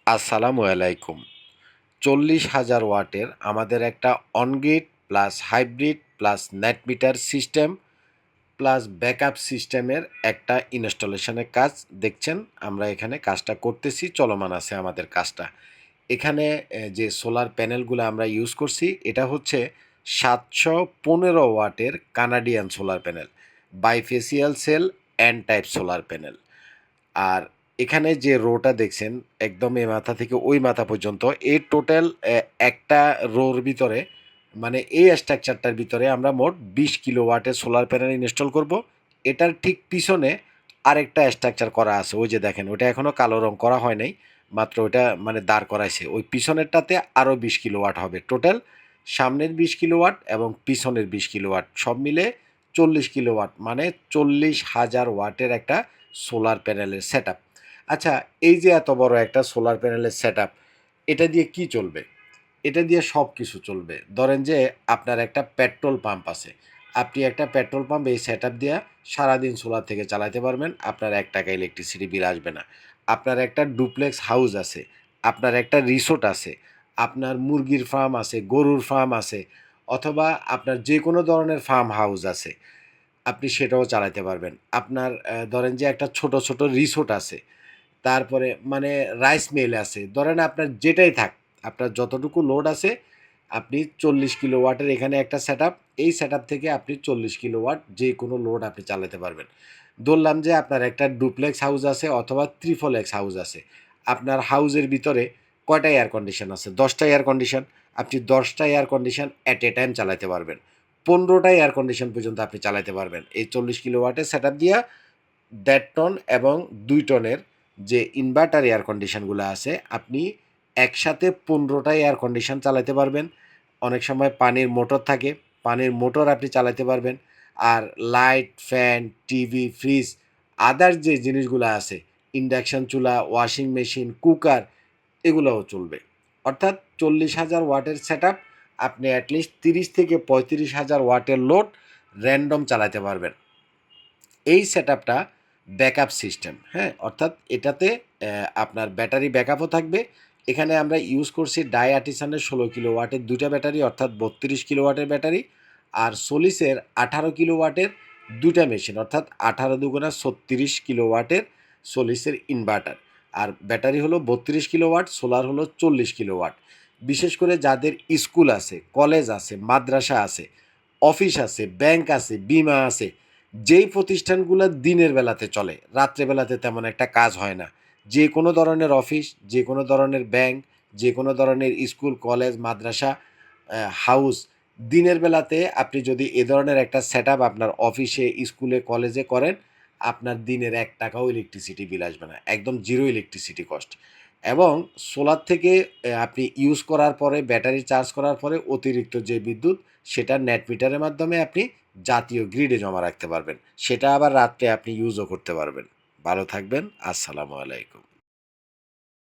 আসসালামু আলাইকুম। 40,000 ওয়াটের আমাদের একটা on-grid plus hybrid plus net metre system plus backup সিস্টেমের একটা ইনস্টলেশনের কাজ দেখছেন। আমরা এখানে কাজটা করতেছি, চলমান আছে আমাদের কাজটা। এখানে যে সোলার প্যানেলগুলো আমরা ইউজ করছি এটা হচ্ছে 715 ওয়াটের Canadian solar panel, bifacial cell N type solar panel. আর এখানে যে রোটা দেখছেন একদম এই মাথা থেকে ওই মাথা পর্যন্ত এই টোটাল একটা রোর ভিতরে, মানে এই স্ট্রাকচারটার ভিতরে আমরা মোট 20 কিলোওয়াটের সোলার প্যানেল ইনস্টল করব। এটার ঠিক পিছনে আরেকটা স্ট্রাকচার করা আছে, ওই যে দেখেন ওটা এখনও কালো রং করা হয় নাই, মাত্র ওটা মানে দাঁড় করাইছে। ওই পিছনেরটাতে আরও 20 কিলোওয়াট হবে টোটাল। সামনের 20 কিলোওয়াট এবং পিছনের 20 কিলোওয়াট সব মিলে 40 কিলোওয়াট, মানে 40,000 ওয়াটের একটা সোলার প্যানেলের সেট আপ। আচ্ছা, এই যে এত বড় একটা সোলার প্যানেলের সেট আপ, এটা দিয়ে কি চলবে? এটা দিয়ে সব কিছু চলবে। ধরেন যে আপনার একটা পেট্রোল পাম্প আছে, আপনি একটা পেট্রোল পাম্প এই সেট আপ দিয়ে সারাদিন সোলার থেকে চালাতে পারবেন, আপনার 1 টাকা ইলেকট্রিসিটি বিল আসবে না। আপনার একটা ডুপ্লেক্স হাউস আছে, আপনার একটা রিসোর্ট আছে, আপনার মুরগির ফার্ম আছে, গরুর ফার্ম আছে, অথবা আপনার যে কোনো ধরনের ফার্ম হাউস আছে, আপনি সেটাও চালাতে পারবেন। আপনার ধরেন যে একটা ছোট, ছোট রিসোর্ট আছে, তারপরে মানে রাইস মিল আছে। ধরেন আপনার যেটাই থাক, আপনার যতটুকু লোড আছে, আপনি 40 কিলোওয়াটের এখানে একটা সেটআপ, এই সেটআপ থেকে আপনি 40 কিলোওয়াট যে কোনো লোড আপনি চালাতে পারবেন। ধরলাম যে আপনার একটা ডুপ্লেক্স হাউস আছে অথবা ত্রিফ্লেক্স হাউস আছে। আপনার হাউসের ভিতরে কয়টা এয়ার কন্ডিশন আছে? 10টা এয়ার কন্ডিশন। আপনি 10টা এয়ার কন্ডিশন এট এ টাইম চালাতে পারবেন। 15টা এয়ার কন্ডিশন পর্যন্ত আপনি চালাতে পারবেন এই 40 কিলোওয়াটের সেটআপ দিয়া। 1.5 টন এবং 2 টনের যে ইনভার্টার এয়ার কন্ডিশনগুলো আছে, আপনি একসাথে 15টা এয়ার কন্ডিশন চালাতে পারবেন। অনেক সময় পানির মোটর থাকে, পানির মোটর আপনি চালাতে পারবেন। আর light, fan, TV, fridge, others যে জিনিসগুলো আছে, ইন্ডাকশন চুলা, ওয়াশিং মেশিন, কুকার, এগুলোও চলবে। অর্থাৎ 40,000 ওয়াটের সেটআপ, আপনি অ্যাটলিস্ট 30 থেকে 35,000 ওয়াটের লোড র্যান্ডম চালাতে পারবেন। এই সেটআপটা ব্যাকআপ সিস্টেম, হ্যাঁ? অর্থাৎ এটাতে আপনার ব্যাটারি ব্যাকআপও থাকবে। এখানে আমরা ইউজ করছি ডাই আর্টিসানের 16 কিলোওয়াটের 2টা ব্যাটারি, অর্থাৎ 32 কিলোওয়াটের ব্যাটারি। আর সোলিসের 18 কিলোওয়াটের 2টা মেশিন, অর্থাৎ 18 দুগুণা 36 কিলোওয়াটের সোলিসের ইনভার্টার। আর ব্যাটারি হলো 32 কিলোওয়াট, সোলার হলো 40 কিলোওয়াট। বিশেষ করে যাদের স্কুল আছে, কলেজ আছে, মাদ্রাসা আছে, অফিস আছে, ব্যাংক আছে, বিমা আছে, যেই প্রতিষ্ঠানগুলো দিনের বেলাতে চলে, রাত্রেবেলাতে তেমন একটা কাজ হয় না, যে কোনো ধরনের অফিস, যে কোনো ধরনের ব্যাংক, যে কোনো ধরনের স্কুল, কলেজ, মাদ্রাসা, হাউস, দিনের বেলাতে আপনি যদি এ ধরনের একটা সেটআপ আপনার অফিসে, স্কুলে, কলেজে করেন, আপনার দিনের 1 টাকাও ইলেকট্রিসিটি বিল আসবে না। একদম জিরো ইলেকট্রিসিটি কস্ট। এবং সোলার থেকে আপনি ইউজ করার পরে, ব্যাটারি চার্জ করার পরে অতিরিক্ত যে বিদ্যুৎ, সেটা নেট মিটারের মাধ্যমে আপনি জাতীয় গ্রিডে জমা রাখতে পারবেন। সেটা আবার রাত্রে আপনি ইউজও করতে পারবেন। ভালো থাকবেন। আসসালামু আলাইকুম।